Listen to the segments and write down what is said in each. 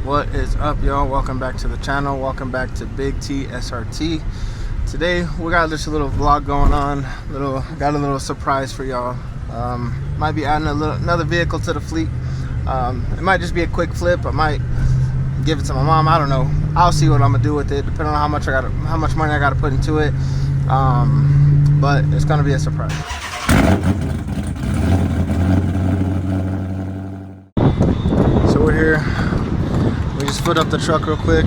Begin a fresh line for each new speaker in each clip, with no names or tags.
What is up, y'all? Welcome back to the channel. Welcome back to Big T SRT. Today we got just a little vlog going on. Got a little surprise for y'all. Might be adding another vehicle to the fleet. It might just be a quick flip. I might give it to my mom. I don't know. I'll see what I'm gonna do with it, depending on how much money I gotta put into it. But it's gonna be a surprise. So we're here. We just put up the truck real quick.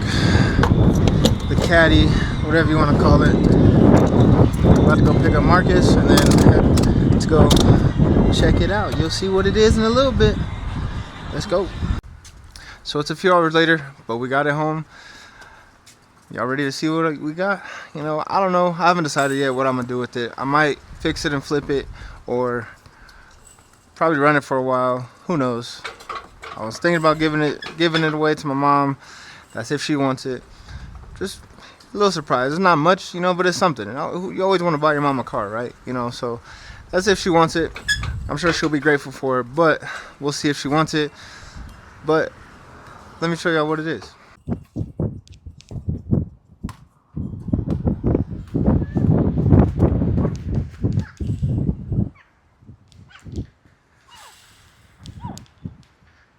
The caddy, whatever you want to call it. About to go pick up Marcus and then let's go check it out. You'll see what it is in a little bit. Let's go. So it's a few hours later, but we got it home. Y'all ready to see what we got? You know, I don't know. I haven't decided yet what I'm gonna do with it. I might fix it and flip it, or probably run it for a while. Who knows? I was thinking about giving it away to my mom. That's if she wants it. Just a little surprise. It's not much, you know, but it's something. You always want to buy your mom a car, right? You know, so that's if she wants it. I'm sure she'll be grateful for it, but we'll see if she wants it. But let me show y'all what it is.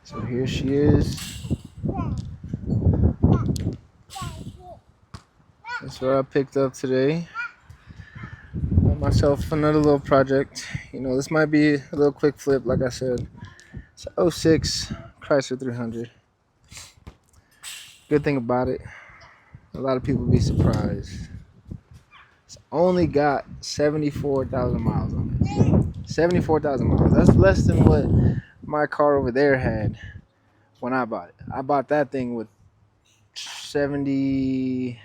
So here she is. That's what I picked up today. Got myself another little project. You know, this might be a little quick flip, like I said. It's a 06 Chrysler 300. Good thing about it, a lot of people be surprised. It's only got 74,000 miles on it. 74,000 miles. That's less than what my car over there had when I bought it. I bought that thing with 77.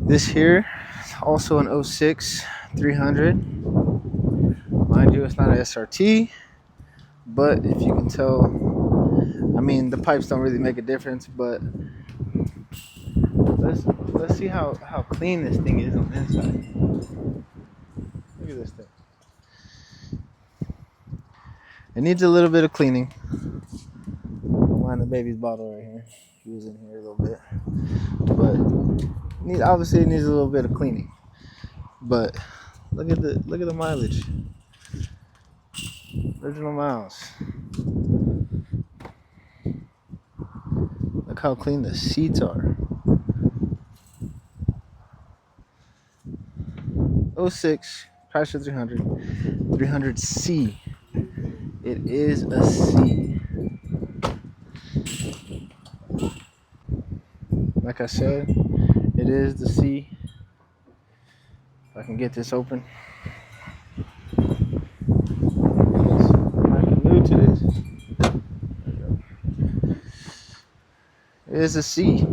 This here is also an 06 300. Mind you, it's not an SRT, but if you can tell, I mean, the pipes don't really make a difference, but let's see how clean this thing is on the inside. Look at this thing. It needs a little bit of cleaning. Don't mind the baby's bottle right here. She was in here a little bit, but obviously it needs a little bit of cleaning. But look at the mileage. Original miles. Look how clean the seats are. 06 Chrysler 300, 300C. It is a C. Like I said, it is the C. If I can get this open. I'm new to this. There we go. It is a C.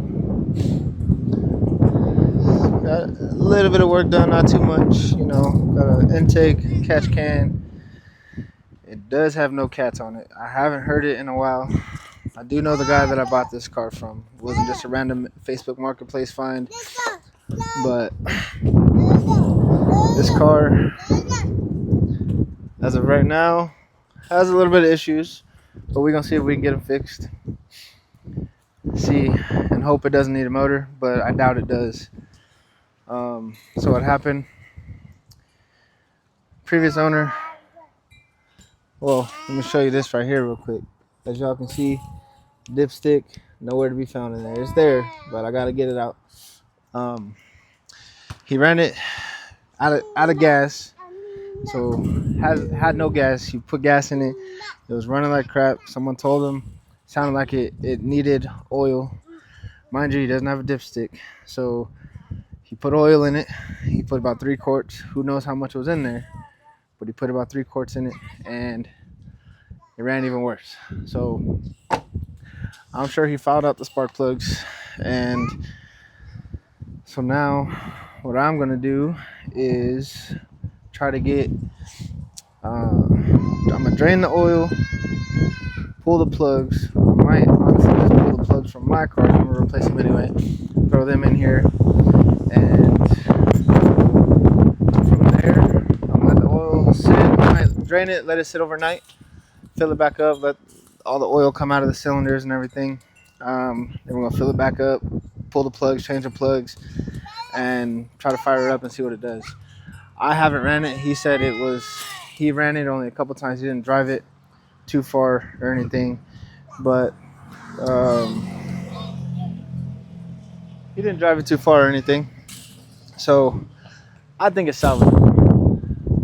Got a little bit of work done, not too much. You know, got an intake, catch can. It does have no cats on it. I haven't heard it in a while. I do know the guy that I bought this car from. It wasn't just a random Facebook Marketplace find. But this car, as of right now, has a little bit of issues. But we're going to see if we can get them fixed. See and hope it doesn't need a motor, but I doubt it does. So what happened? Previous owner. Well, let me show you this right here real quick. As y'all can see, dipstick, nowhere to be found in there. It's there, but I gotta get it out. He ran it out of gas, so had no gas. He put gas in it. It was running like crap. Someone told him it sounded like it needed oil. Mind you, he doesn't have a dipstick, so he put oil in it. He put about 3 quarts. Who knows how much was in there? But he put about 3 quarts in it, and it ran even worse. So I'm sure he fouled out the spark plugs, and so now what I'm gonna do is try to get. I'm gonna drain the oil, pull the plugs. I might honestly just pull the plugs from my car. I'm gonna replace them anyway. Throw them in here, and from there, I'm gonna let the oil sit. I might drain it, let it sit overnight, fill it back up, let all the oil come out of the cylinders and everything. Then we're gonna fill it back up, pull the plugs, change the plugs, and try to fire it up and see what it does. I haven't ran it. He said he ran it only a couple times. He didn't drive it too far or anything, but he didn't drive it too far or anything. So I think it's salvageable.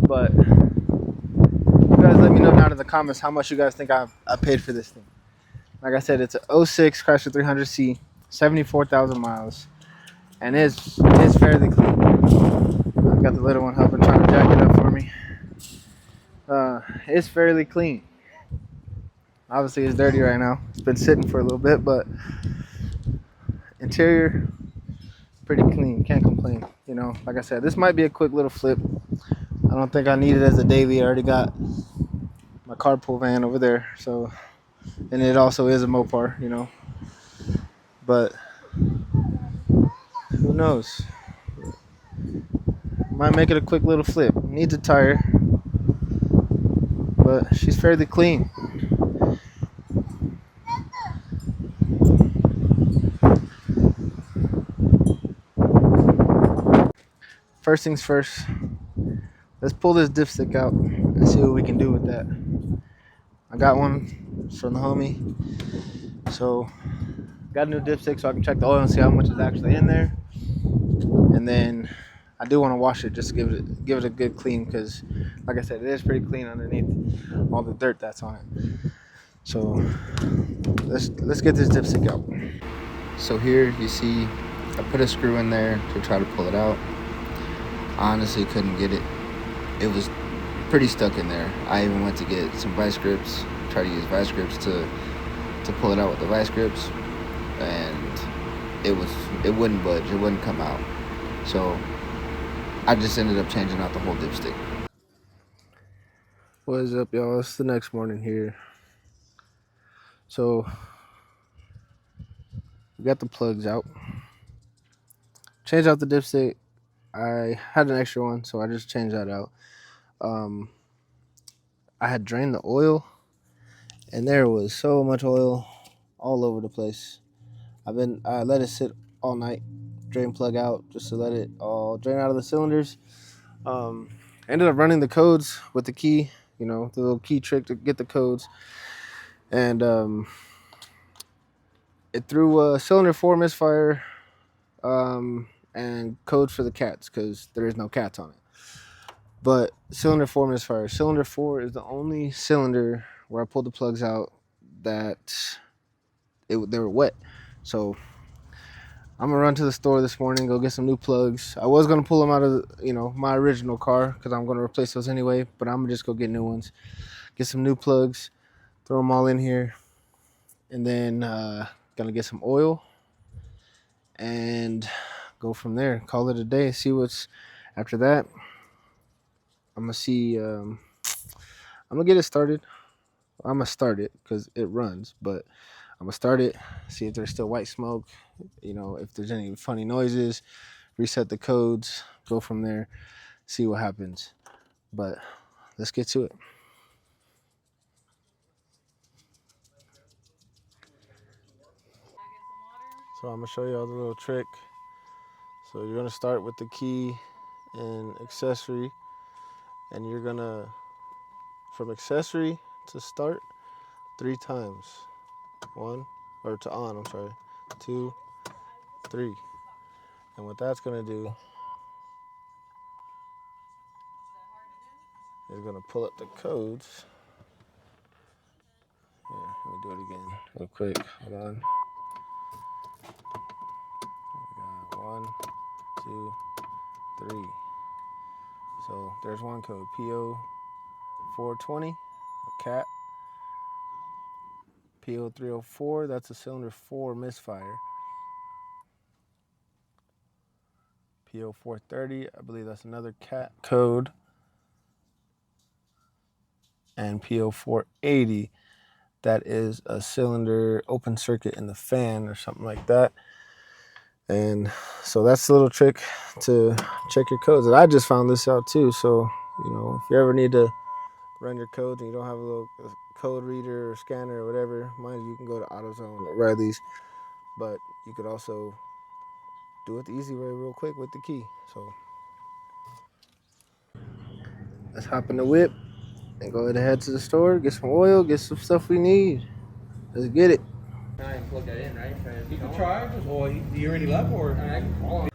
But you guys let me know down in the comments how much you guys think I paid for this thing. Like I said, it's a 06 Chrysler 300C, 74,000 miles, and it's fairly clean. I've got the little one helping trying to jack it up for me. It's fairly clean. Obviously, it's dirty right now. It's been sitting for a little bit, but interior pretty clean. Can't complain. You know, like I said, this might be a quick little flip. I don't think I need it as a daily. I already got my carpool van over there, so, and it also is a Mopar, you know. But who knows? Might make it a quick little flip. Needs a tire, but she's fairly clean. First things first, let's pull this dipstick out and see what we can do with that. I got one from the homie, so got a new dipstick so I can check the oil and see how much is actually in there. And then I do want to wash it just to give it a good clean, because like I said, it is pretty clean underneath all the dirt that's on it. So let's get this dipstick out. So here you see I put a screw in there to try to pull it out. I honestly couldn't get it. It was pretty stuck in there. I even went to get some vice grips, try to use vice grips to pull it out with the vice grips, and it wouldn't budge. It wouldn't come out. So I just ended up changing out the whole dipstick. What is up, y'all? It's the next morning here. So we got the plugs out. Changed out the dipstick. I had an extra one, so I just changed that out. I had drained the oil, and there was so much oil all over the place. I let it sit all night, drain plug out, just to let it all drain out of the cylinders. Ended up running the codes with the key, you know, the little key trick to get the codes, and it threw a cylinder 4 misfire, and codes for the cats, because there is no cats on it. But cylinder 4 misfire. Cylinder 4 is the only cylinder where I pulled the plugs out that they were wet. So I'm gonna run to the store this morning, go get some new plugs. I was gonna pull them out of my original car, because I'm gonna replace those anyway. But I'm gonna just go get new ones, get some new plugs, throw them all in here, and then gonna get some oil and go from there. Call it a day. See what's after that. I'm gonna see. I'm gonna get it started. I'm gonna start it because it runs, but I'm gonna start it. See if there's still white smoke. If there's any funny noises. Reset the codes. Go from there. See what happens. But let's get to it. So I'm gonna show you all the little trick. So you're gonna start with the key and accessory, and you're gonna, from accessory to start, 3 times. 1, or to on, I'm sorry. 2, 3. And what that's gonna do is gonna pull up the codes. Here, let me do it again real quick. Hold on. We got 1, 2, 3. So there's one code, PO 420, a cat. PO 304, that's a cylinder 4 misfire. PO 430, I believe that's another cat code. And PO 480, that is a cylinder open circuit in the fan or something like that. And so that's a little trick to check your codes. And I just found this out too. So, if you ever need to run your codes and you don't have a code reader or scanner or whatever. Mind you, you can go to AutoZone or Riley's, but you could also do it the easy way real quick with the key. So let's hop in the whip and go ahead to the store, get some oil, get some stuff we need. Let's get it.
I can plug that in, right? You can try. Well, do you already left, or I can call him.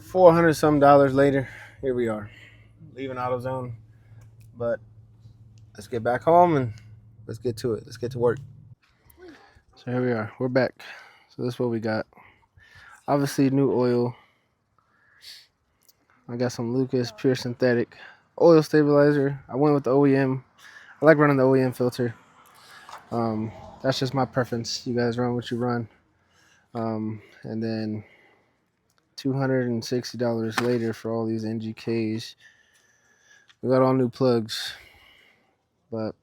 $400 some later, here we are, leaving AutoZone. But let's get back home and let's get to it. Let's get to work. So here we are. We're back. So this is what we got. Obviously, new oil. I got some Lucas Pure Synthetic oil stabilizer. I went with the OEM. I like running the OEM filter. That's just my preference. You guys run what you run. And then $260 later for all these NGKs. We got all new plugs, but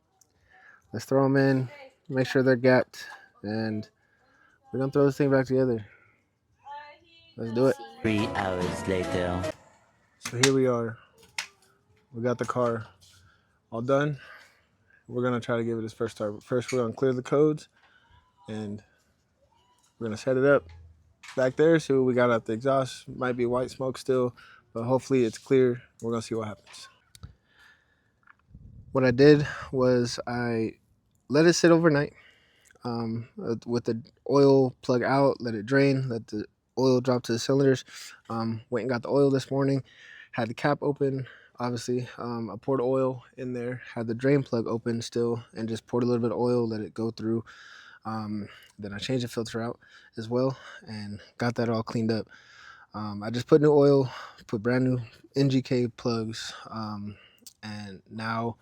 let's throw them in, make sure they're gapped, and we're gonna throw this thing back together. Let's do it.
3 hours later.
So here we are. We got the car all done. We're gonna try to give it its first start. First, we're gonna clear the codes, and we're gonna set it up back there. See what we got out the exhaust. Might be white smoke still, but hopefully it's clear. We're gonna see what happens. What I did was I let it sit overnight with the oil plug out, let it drain, let the oil drop to the cylinders. Went and got the oil this morning, had the cap open, obviously. I poured oil in there, had the drain plug open still, and just poured a little bit of oil, let it go through. Then I changed the filter out as well and got that all cleaned up. I just put new oil, put brand new NGK plugs, and now,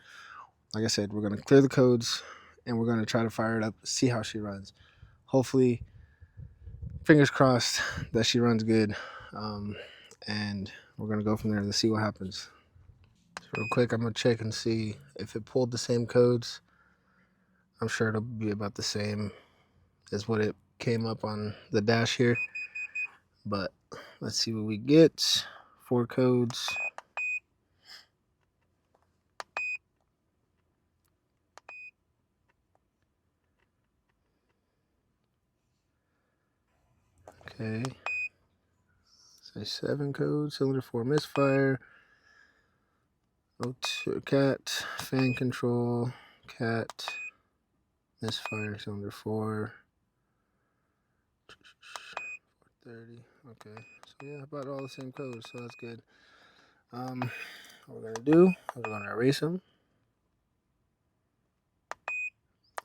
like I said, we're going to clear the codes and we're going to try to fire it up, see how she runs. Hopefully, fingers crossed that she runs good. And we're going to go from there and see what happens. So real quick, I'm going to check and see if it pulled the same codes. I'm sure it'll be about the same as what it came up on the dash here. But let's see what we get. 4 codes. Okay. Say 7 codes. Cylinder 4 misfire. O2 cat. Fan control. Cat. Misfire. Cylinder 4. 430. Okay. So yeah, about all the same codes. So that's good. What we're gonna do is we're gonna erase them.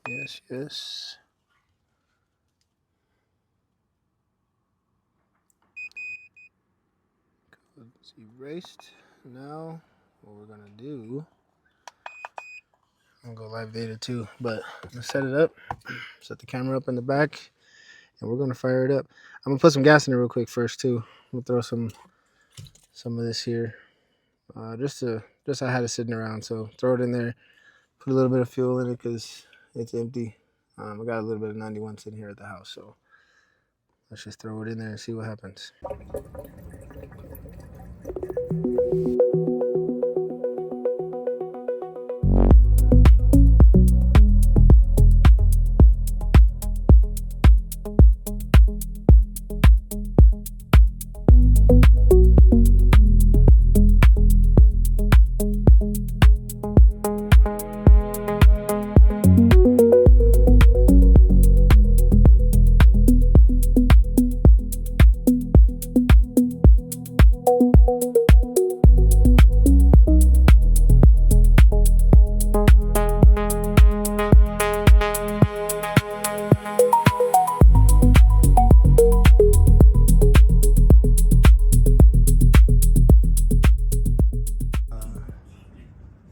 Yes, yes. Codes erased. Now, what we're gonna do, I'm gonna go live data too, but I'm gonna set it up, set the camera up in the back, and we're gonna fire it up. I'm gonna put some gas in it real quick first too. We'll throw some of this here, just I had it sitting around, so throw it in there. Put a little bit of fuel in it because it's empty. I got a little bit of 91 sitting here at the house, so let's just throw it in there and see what happens.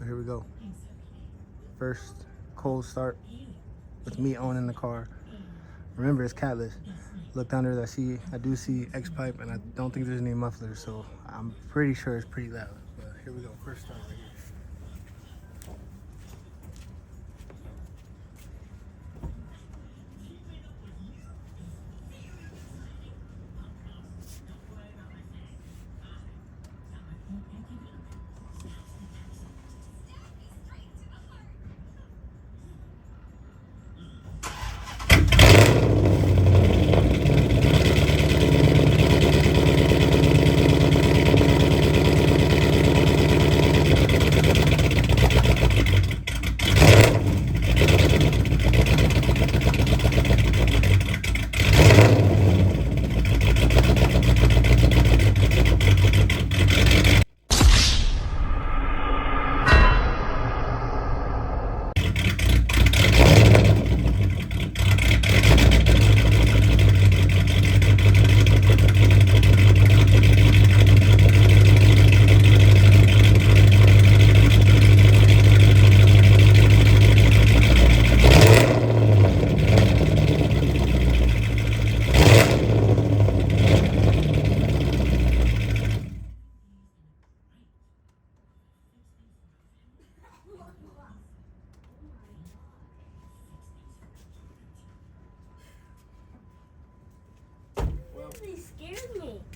Here we go. First cold start with me owning the car. Remember, it's catless. Looked under that, I do see X pipe, and I don't think there's any mufflers, so I'm pretty sure it's pretty loud. But here we go, first start right here.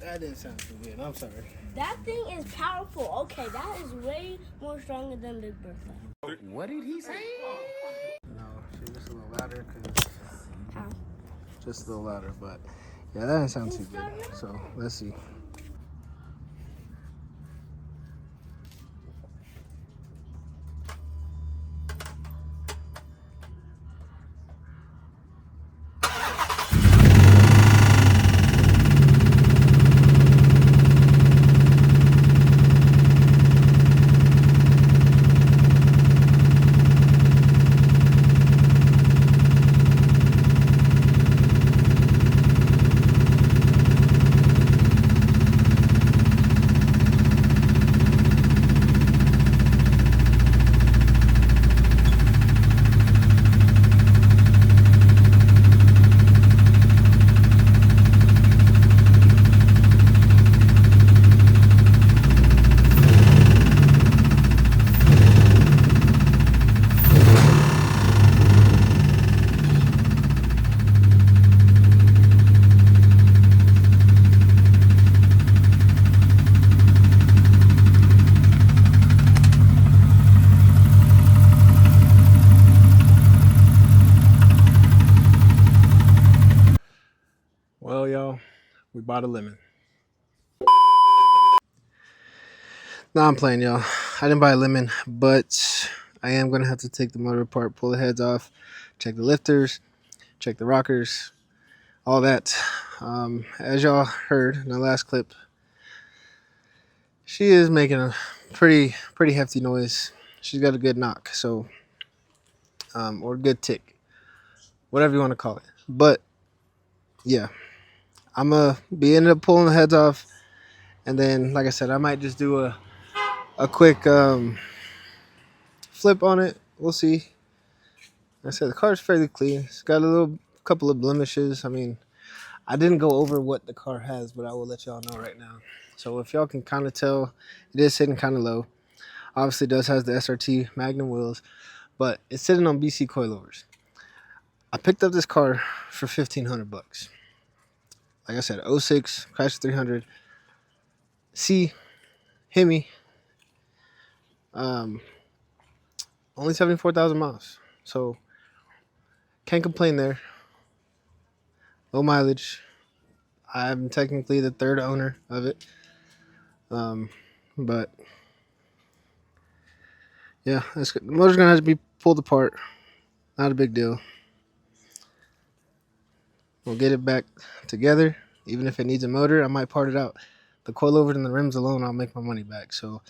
That didn't sound too good. I'm sorry.
That thing is powerful. Okay, that is way more stronger than Big Bertha.
What did he say?
No, she just a little louder because
How?
just a little louder. But yeah, that didn't sound too good. So let's see. Well, y'all, we bought a lemon. Nah, I'm playing, y'all. I didn't buy a lemon, but I am going to have to take the motor apart, pull the heads off, check the lifters, check the rockers, all that. As y'all heard in the last clip, she is making a pretty hefty noise. She's got a good knock, so or good tick, whatever you want to call it. But yeah, I'm gonna be ended up pulling the heads off, and then, like I said, I might just do a quick flip on it. We'll see. Like I said, the car's fairly clean. It's got a little couple of blemishes. I mean, I didn't go over what the car has, but I will let y'all know right now. So if y'all can kind of tell, it is sitting kind of low. Obviously, it does has the SRT Magnum wheels, but it's sitting on BC coilovers. I picked up this car for $1,500. Like I said, 06 Chrysler 300 C Hemi. Only 74,000 miles, so can't complain there. Low mileage. I'm technically the third owner of it, but yeah, the motor's gonna have to be pulled apart. Not a big deal. We'll get it back together. Even if it needs a motor, I might part it out. The coilovers and the rims alone, I'll make my money back. So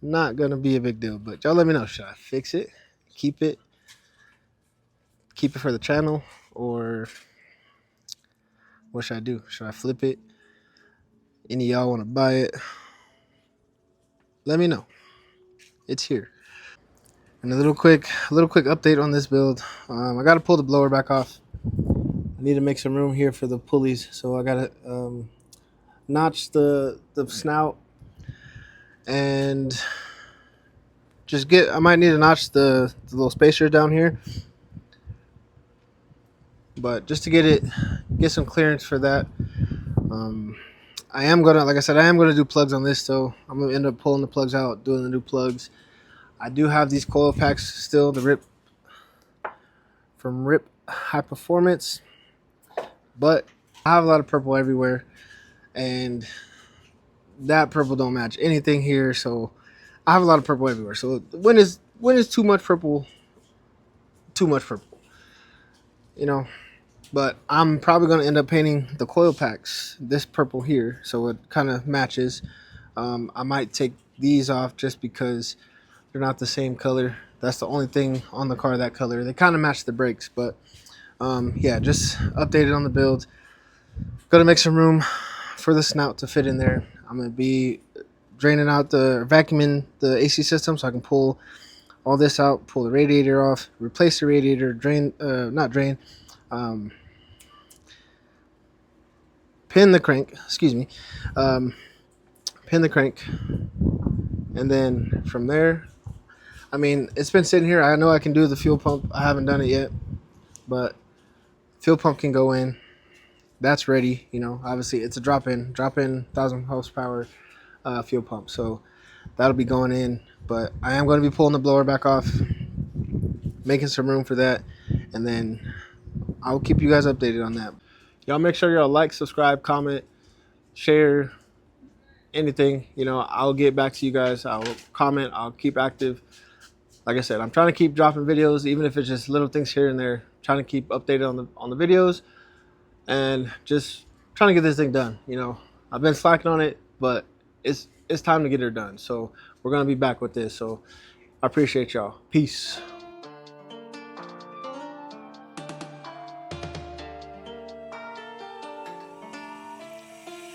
not gonna be a big deal. But y'all let me know. Should I fix it? Keep it for the channel, or what should I do? Should I flip it? Any of y'all want to buy it? Let me know. It's here. And a little quick update on this build. I got to pull the blower back off. I need to make some room here for the pulleys, so I got to notch the snout, and I might need to notch the little spacers down here, but just to get some clearance for that. I am gonna do plugs on this, so I'm gonna end up pulling the plugs out, doing the new plugs. I do have these coil packs still, the Rip High Performance, but I have a lot of purple everywhere, and that purple don't match anything here, so I have a lot of purple everywhere. So when is too much purple? Too much purple, you know. But I'm probably gonna end up painting the coil packs this purple here, so it kind of matches. I might take these off just because they're not the same color. That's the only thing on the car that color. They kind of match the brakes, but yeah, just updated on the build. Gonna make some room for the snout to fit in there. I'm gonna be vacuuming the AC system so I can pull all this out, pull the radiator off, replace the radiator, pin the crank, pin the crank, and then from there, I mean, it's been sitting here. I know I can do the fuel pump. I haven't done it yet, but fuel pump can go in. that's ready. You know, obviously it's a drop-in 1,000 horsepower fuel pump, so that'll be going in. But I am going to be pulling the blower back off, making some room for that, and then I'll keep you guys updated on that. Y'all make sure y'all like, subscribe, comment, share, anything. You know, I'll get back to you guys. I'll comment. I'll keep active. Like I said, I'm trying to keep dropping videos, even if it's just little things here and there. Trying to keep updated on the videos, and just trying to get this thing done. You know, I've been slacking on it, but it's time to get it done. So we're gonna be back with this. So I appreciate y'all. Peace.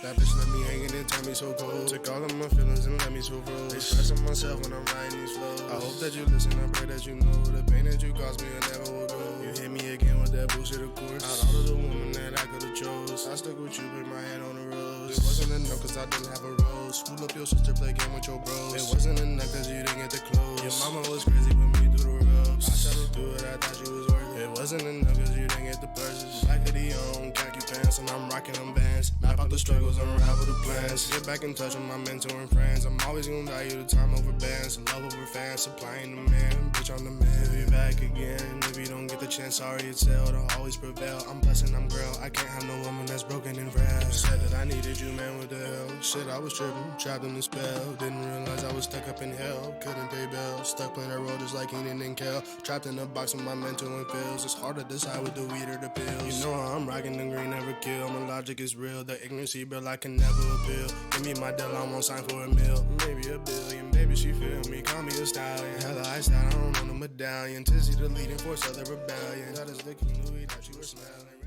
That bitch let me hanging and tell me so cold. Took all of my feelings and let me so froze. Expressing myself when I'm writing these flows. I hope that you listen, I pray that you know the pain that you caused me, I never will go. You hit me again with that bullshit, of course. Out all of the women that I could've chose, I stuck with you, put my hand on the rose. It wasn't enough cause I didn't have a rose. School up your sister, play game with your bros. It wasn't enough cause you didn't get the clothes. Your mama was crazy with me through the ropes. I tried to do it, I thought you was worth it. It wasn't enough cause you didn't get the purses. Black hoodie on, khaki pants, and I'm rocking them bands. Map out the struggles, unravel the plans. Get back in touch with my mentor and friends. I'm always gonna value the time over bands, and love over fans, supplying the man, bitch on the man. If you back again, if you don't get the chance, sorry it's hell, to always prevail. I'm blessed and I'm girl, I can't have no woman that's broken and frail. Said that I needed you, man, what the hell? Shit, I was tripping, trapped in the spell. Didn't realize I was stuck up in hell, couldn't pay bills. Stuck playing that role just like Eden and Kel. Trapped in a box with my mental and feels. It's hard to decide with the weed or the pills. You know how I'm rocking the green, never kill. My logic is real, the ignorance bill I can never appeal. Give me my deal, I won't sign for a meal. Maybe $1 billion, baby, she feel me. Call me a stallion. Hella iced out, I don't want a medallion. Tizzy the leading force of the rebellion. That is the king Louis that you were smelling.